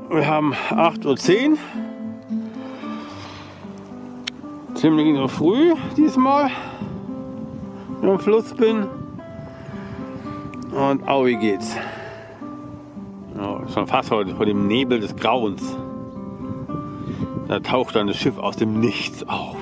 Wir haben 8:10 Uhr. Ziemlich noch früh diesmal, wenn ich am Fluss bin. Und Aui geht's. Ja, schon fast vor dem Nebel des Grauens. Da taucht dann das Schiff aus dem Nichts auf.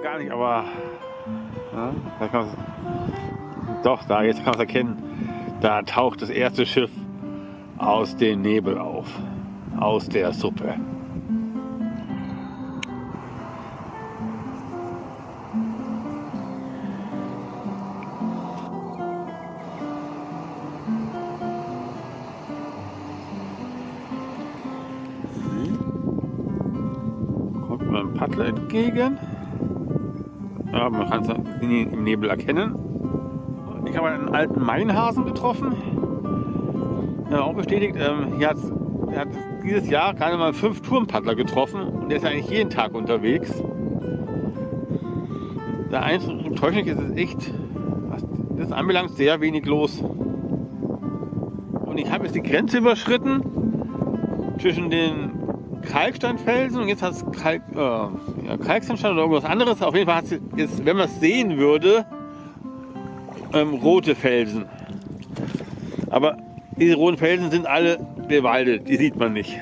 Gar nicht, aber ja, da kann doch, da jetzt kann man es erkennen, da taucht das erste Schiff aus dem Nebel auf, aus der Suppe. Kommt mir ein Paddler entgegen. Ja, man kann es im Nebel erkennen. Ich habe einen alten Mainhasen getroffen. Ja, auch bestätigt, er hat dieses Jahr gerade mal 5 Turmpaddler getroffen und der ist ja eigentlich jeden Tag unterwegs. Der einzige Enttäuschung ist es echt, was das anbelangt, sehr wenig los. Und ich habe jetzt die Grenze überschritten zwischen den Kalksteinfelsen und jetzt hat es Kalksandstein oder irgendwas anderes. Auf jeden Fall hat es jetzt, wenn man es sehen würde, rote Felsen. Aber diese roten Felsen sind alle bewaldet, die sieht man nicht.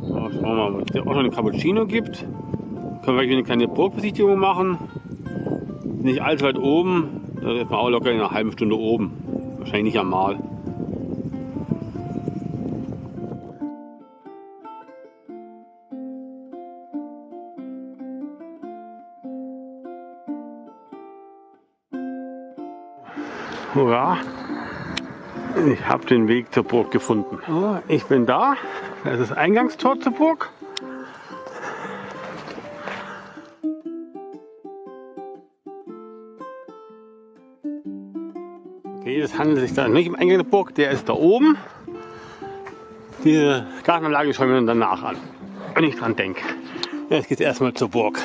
Schauen wir mal, ob es auch noch einen Cappuccino gibt. Können wir eine kleine Burgbesichtigung machen. Nicht allzu weit oben, da ist man auch locker in einer halben Stunde oben. Wahrscheinlich nicht am Mal. Hurra! Ich habe den Weg zur Burg gefunden. Oh, ich bin da. Das ist das Eingangstor zur Burg. Okay, es handelt sich da nicht um Eingang der Burg, der ist da oben. Diese Gartenanlage schauen wir uns danach an, wenn ich dran denke. Jetzt geht es erstmal zur Burg.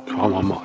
Schauen wir mal.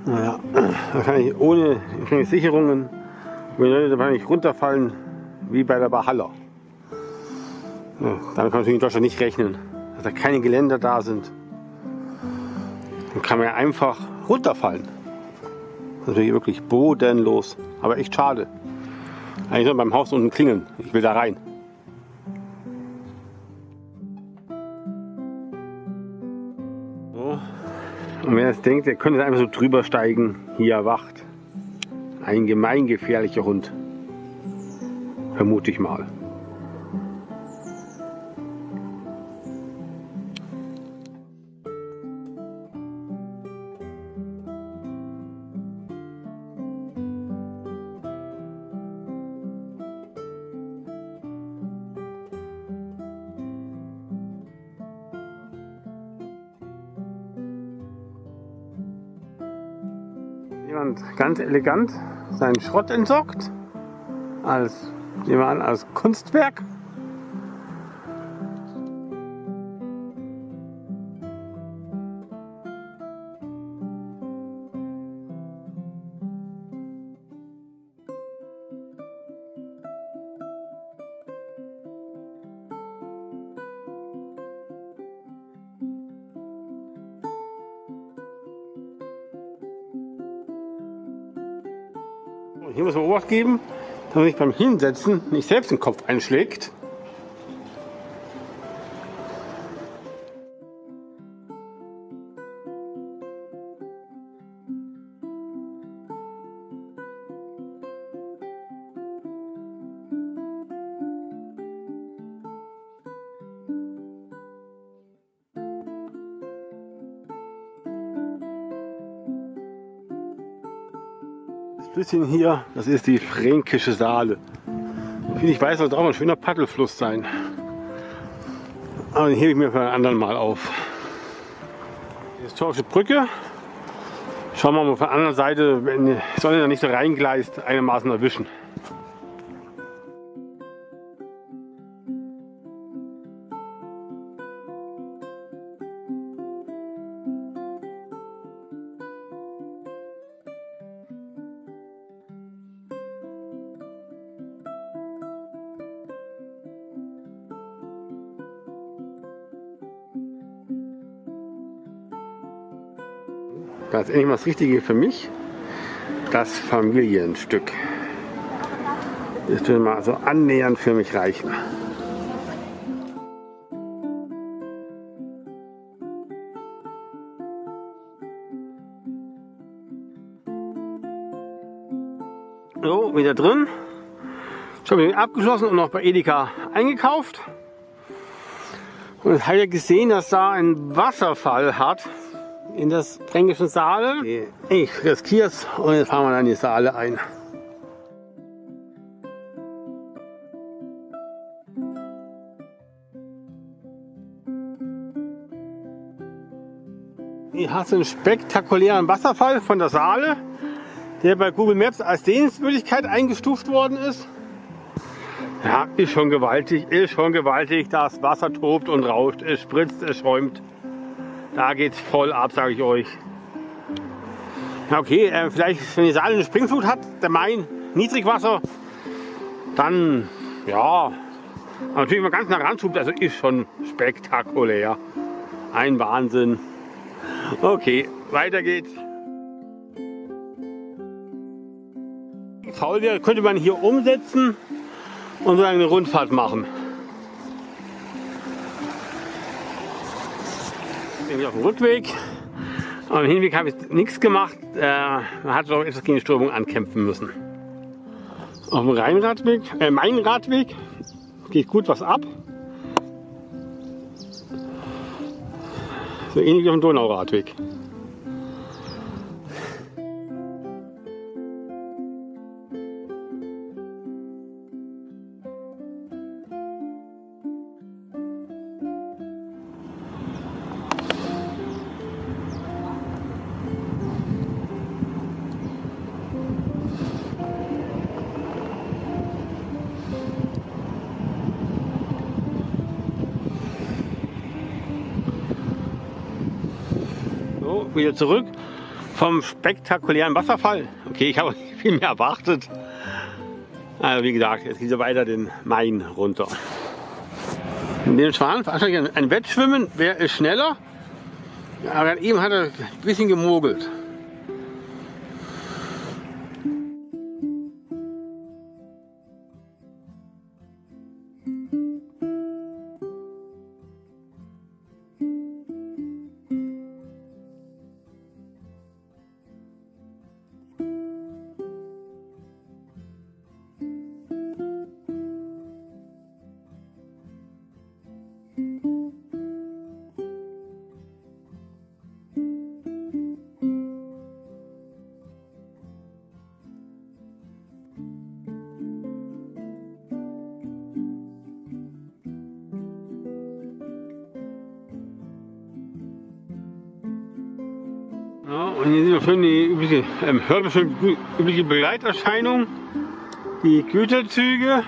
Naja, wahrscheinlich ohne Sicherungen würden Leute wahrscheinlich runterfallen wie bei der Valhalla. Ja, damit kann man natürlich in Deutschland nicht rechnen, dass da keine Geländer da sind. Dann kann man ja einfach runterfallen. Das ist natürlich wirklich bodenlos, aber echt schade. Eigentlich soll beim Haus unten klingeln. Ich will da rein. So. Und wer jetzt denkt, er könnte einfach so drüber steigen, hier erwacht. Ein gemeingefährlicher Hund. Vermute ich mal. Jemand ganz elegant seinen Schrott entsorgt, nehmen wir an, als Kunstwerk. Hier muss man Obacht geben, dass man sich beim Hinsetzen nicht selbst den Kopf einschlägt. Bisschen hier, das ist die Fränkische Saale. Ich weiß, sollte auch ein schöner Paddelfluss sein. Aber den hebe ich mir für ein anderen Mal auf. Die historische Brücke. Schauen wir mal auf der anderen Seite, wenn die Sonne da nicht so reingleist, einigermaßen erwischen. Das ist endlich mal das Richtige für mich. Das Familienstück. Das würde mal so annähernd für mich reichen. So, wieder drin. Schon wieder abgeschlossen und noch bei Edeka eingekauft. Und jetzt habe ich gesehen, dass da ein Wasserfall hat. In das Fränkische Saale. Ich riskiere es und jetzt fahren wir dann in die Saale ein. Hier hast du einen spektakulären Wasserfall von der Saale, der bei Google Maps als Sehenswürdigkeit eingestuft worden ist. Ja, ist schon gewaltig, Das Wasser tobt und rauscht, es spritzt, es schäumt. Da geht's voll ab, sage ich euch. Ja, okay, vielleicht, wenn die Saale eine Springflut hat, der Main Niedrigwasser, dann, ja, aber natürlich, wenn man ganz nah ranzubt, also ist schon spektakulär. Ein Wahnsinn. Okay, weiter geht's. Faul wäre, könnte man hier umsetzen und so eine Rundfahrt machen. Bin ich auf dem Rückweg. Am Hinweg habe ich nichts gemacht. Man hat doch etwas gegen die Strömung ankämpfen müssen. Auf dem Rheinradweg, Main-Radweg geht gut was ab. So ähnlich wie auf dem Donauradweg. Wieder zurück vom spektakulären Wasserfall. Okay, ich habe nicht viel mehr erwartet. Also wie gesagt, jetzt geht es weiter den Main runter. In dem Schwan wahrscheinlich ein Wettschwimmen. Wer ist schneller? Aber eben hat er ein bisschen gemogelt. Ja, und hier sehen wir schön die übliche Begleiterscheinung, die Güterzüge.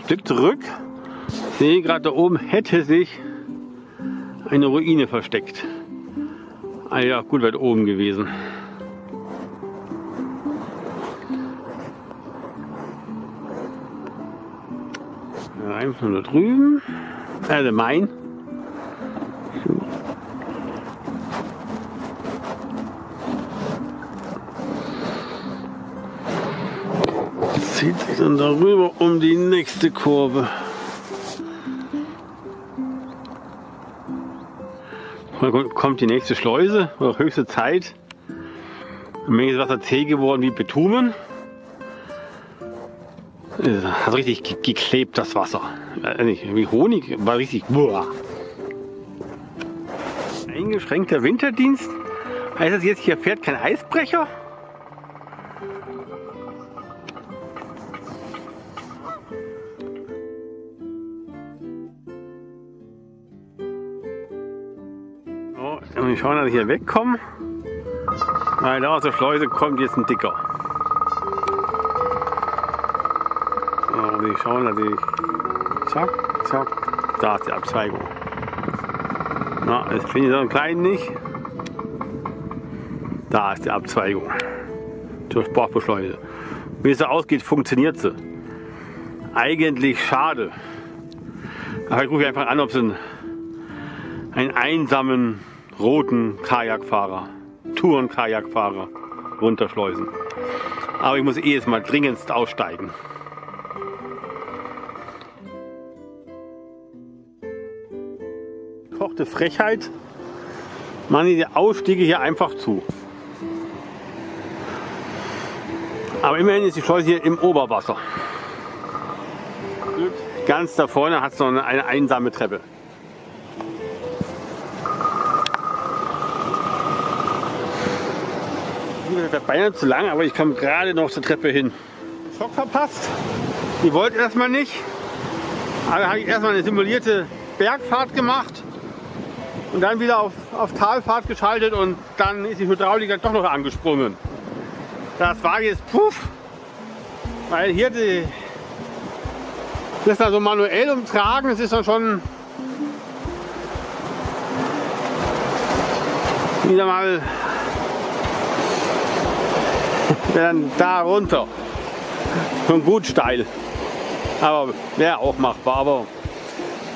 Stück zurück, sehe gerade da oben hätte sich eine Ruine versteckt. Ah ja, gut weit oben gewesen. Einfach nur da drüben, der Main. Zieht sich dann darüber um die nächste Kurve. Dann kommt die nächste Schleuse, oder höchste Zeit. Eine Menge ist Wasser zäh geworden wie Bitumen. Hat richtig geklebt, das Wasser. Wie Honig, war richtig. Boah. Eingeschränkter Winterdienst. Heißt das jetzt, hier fährt kein Eisbrecher? So, wir schauen, dass ich hier wegkomme. Weil da aus der Schleuse kommt jetzt ein Dicker. So, wir schauen, dass ich. Zack, zack. Da ist die Abzweigung. Na, jetzt finde ich so einen kleinen nicht. Da ist die Abzweigung zur Sportbeschleuse. Wie es da ausgeht, funktioniert sie. Eigentlich schade. Aber ich rufe einfach an, ob sie einen einsamen roten Kajakfahrer, Touren-Kajakfahrer runterschleusen. Aber ich muss jetzt mal dringendst aussteigen. Kochte Frechheit, machen die Ausstiege hier einfach zu. Aber immerhin ist die Schleuse hier im Oberwasser. Ganz da vorne hat es noch eine einsame Treppe. Die wird beinahe zu lang, aber ich komme gerade noch zur Treppe hin. Schock verpasst. Die wollte erstmal nicht. Aber habe ich erstmal eine simulierte Bergfahrt gemacht und dann wieder auf Talfahrt geschaltet und dann ist die Hydraulik doch noch angesprungen. Das war jetzt puff, weil hier das dann so manuell umtragen, das ist dann schon wieder mal dann da runter. Schon gut steil. Aber wäre auch machbar, aber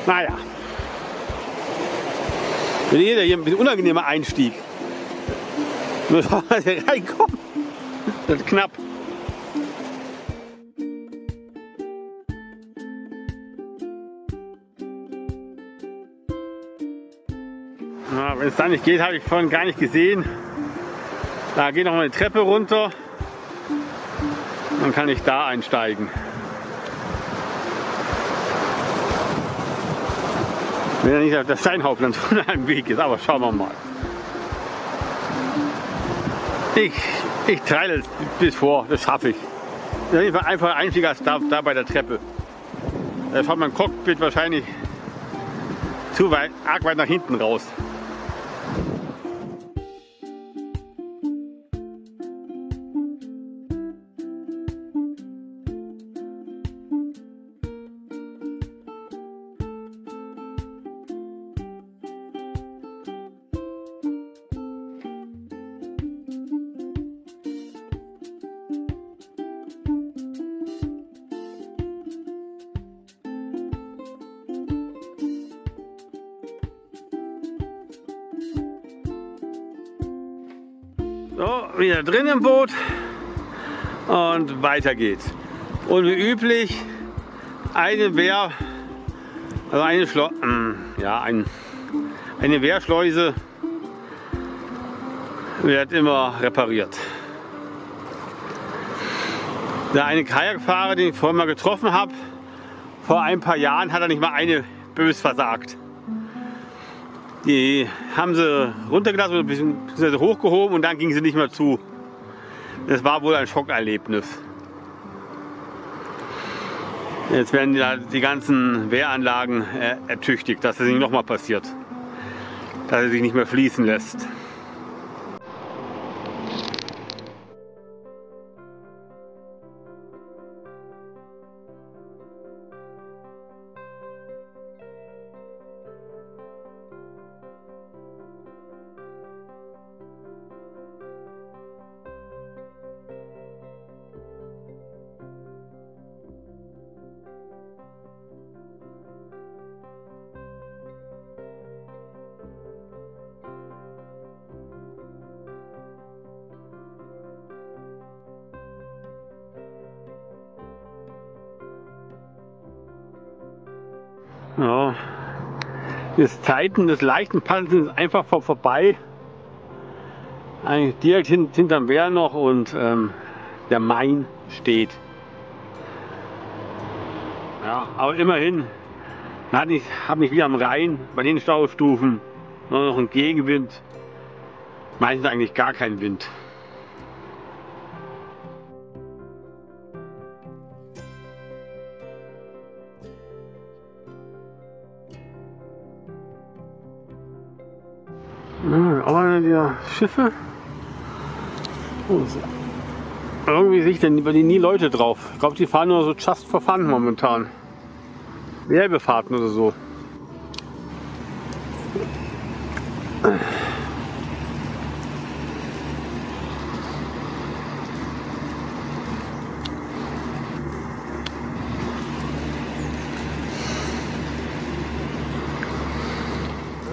naja. Jeder hier ein bisschen unangenehmer Einstieg. Muss man reinkommen. Das ist knapp. Wenn es da nicht geht, habe ich vorhin gar nicht gesehen. Da geht noch mal eine Treppe runter. Dann kann ich da einsteigen. Wenn ja nicht der Steinhaufen dann am Weg ist, aber schauen wir mal. Ich teile es bis vor, das schaffe ich. Das ist auf jeden Fall einfacher Einstieg als da bei der Treppe. Da schaut mein Cockpit wahrscheinlich arg weit nach hinten raus. So, wieder drin im Boot und weiter geht's. Und wie üblich eine eine Wehrschleuse wird immer repariert. Der eine Kajakfahrer, den ich vorhin mal getroffen habe, vor ein paar Jahren hat er nicht mal eine bös versagt. Die haben sie runtergelassen oder ein bisschen hochgehoben und dann ging sie nicht mehr zu. Das war wohl ein Schockerlebnis. Jetzt werden die ganzen Wehranlagen ertüchtigt, dass es nicht nochmal passiert. Dass es sich nicht mehr fließen lässt. Ja, das Zeiten des leichten Paddels sind einfach vorbei. Eigentlich direkt hinterm Wehr noch und der Main steht. Ja, aber immerhin habe ich wieder am Rhein bei den Staustufen nur noch einen Gegenwind. Meistens eigentlich gar keinen Wind. Aber die Schiffe, irgendwie sehe ich denn bei denen nie Leute drauf. Ich glaube, die fahren nur so just for fun momentan. Werbefahrten oder so.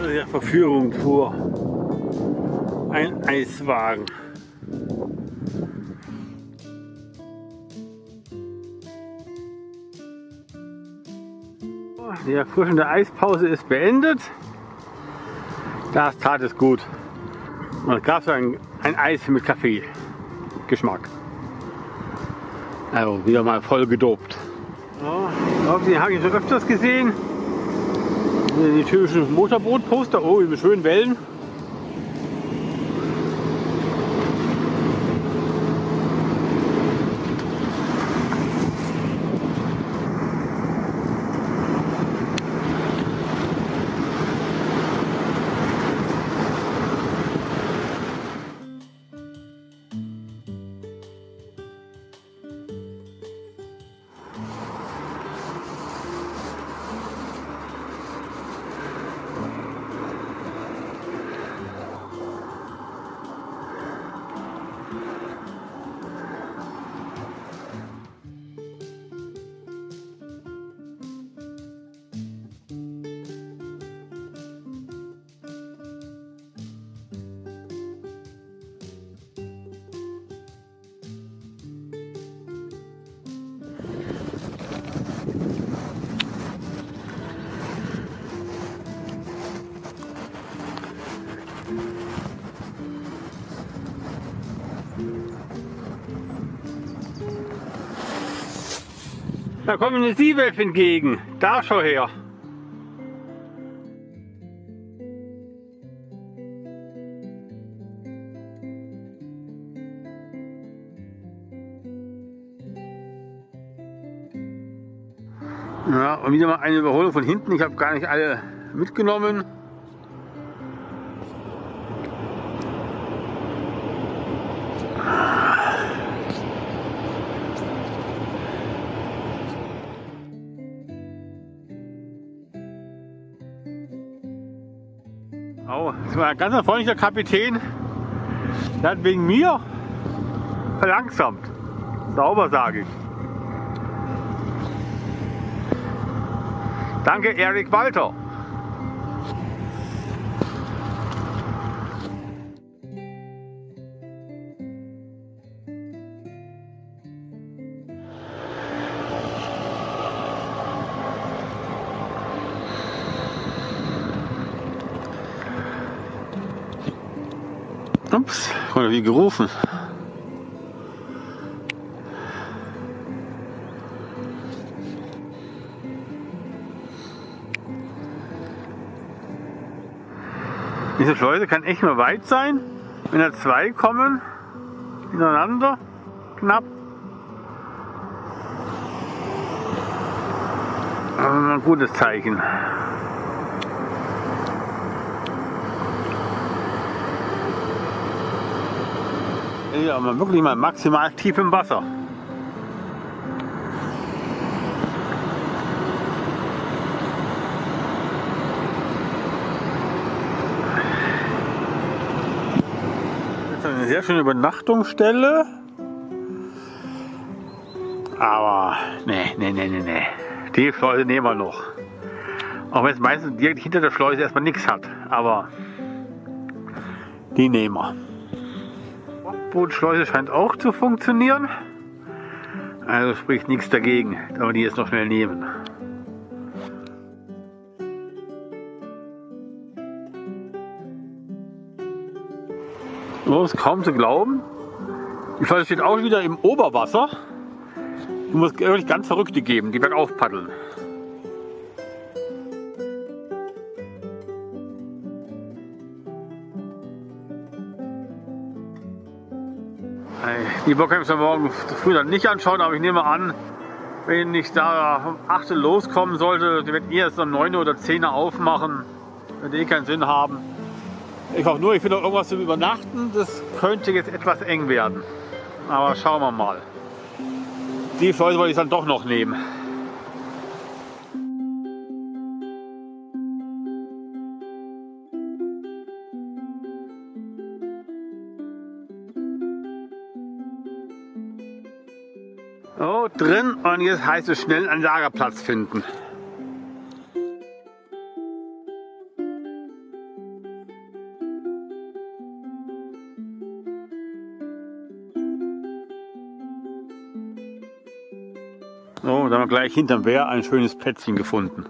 Der Verführung pur. Ein Eiswagen. Die erfrischende Eispause ist beendet. Das tat es gut. Und es gab so ein Eis mit Kaffee-Geschmack. Also wieder mal voll gedopt. Ja, den habe ich schon öfters gesehen. Die typischen Motorboot-Poster. Oh, mit schönen Wellen. Da kommt eine Seewölfe entgegen. Da schau her. Ja, und wieder mal eine Überholung von hinten. Ich habe gar nicht alle mitgenommen. Oh, das war ein ganz freundlicher Kapitän. Der hat wegen mir verlangsamt. Sauber, sage ich. Danke, Erik Walter. Ups, wurde wie gerufen. Diese Schleuse kann echt mal weit sein, wenn da zwei kommen, hintereinander, knapp. Aber ein gutes Zeichen. Ja, aber wirklich mal maximal tief im Wasser. Das ist eine sehr schöne Übernachtungsstelle. Aber nee. Die Schleuse nehmen wir noch. Auch wenn es meistens direkt hinter der Schleuse erstmal nichts hat. Aber die nehmen wir. Bootschleuse scheint auch zu funktionieren. Also spricht nichts dagegen, dass wir die jetzt noch schnell nehmen. So, ist kaum zu glauben. Die Schleuse steht auch wieder im Oberwasser. Es muss wirklich ganz Verrückte geben, die bergauf paddeln. Die Bock kann ich mir morgen früh dann nicht anschauen, aber ich nehme an, wenn ich da um 8 Uhr loskommen sollte, die werden erst um 9 oder 10 Uhr aufmachen. Wird eh keinen Sinn haben. Ich hoffe nur, ich finde noch irgendwas zum Übernachten. Das könnte jetzt etwas eng werden. Aber schauen wir mal. Die Schleuse wollte ich dann doch noch nehmen. So, drin, und jetzt heißt es schnell einen Lagerplatz finden. So, dann haben wir gleich hinterm Wehr ein schönes Plätzchen gefunden.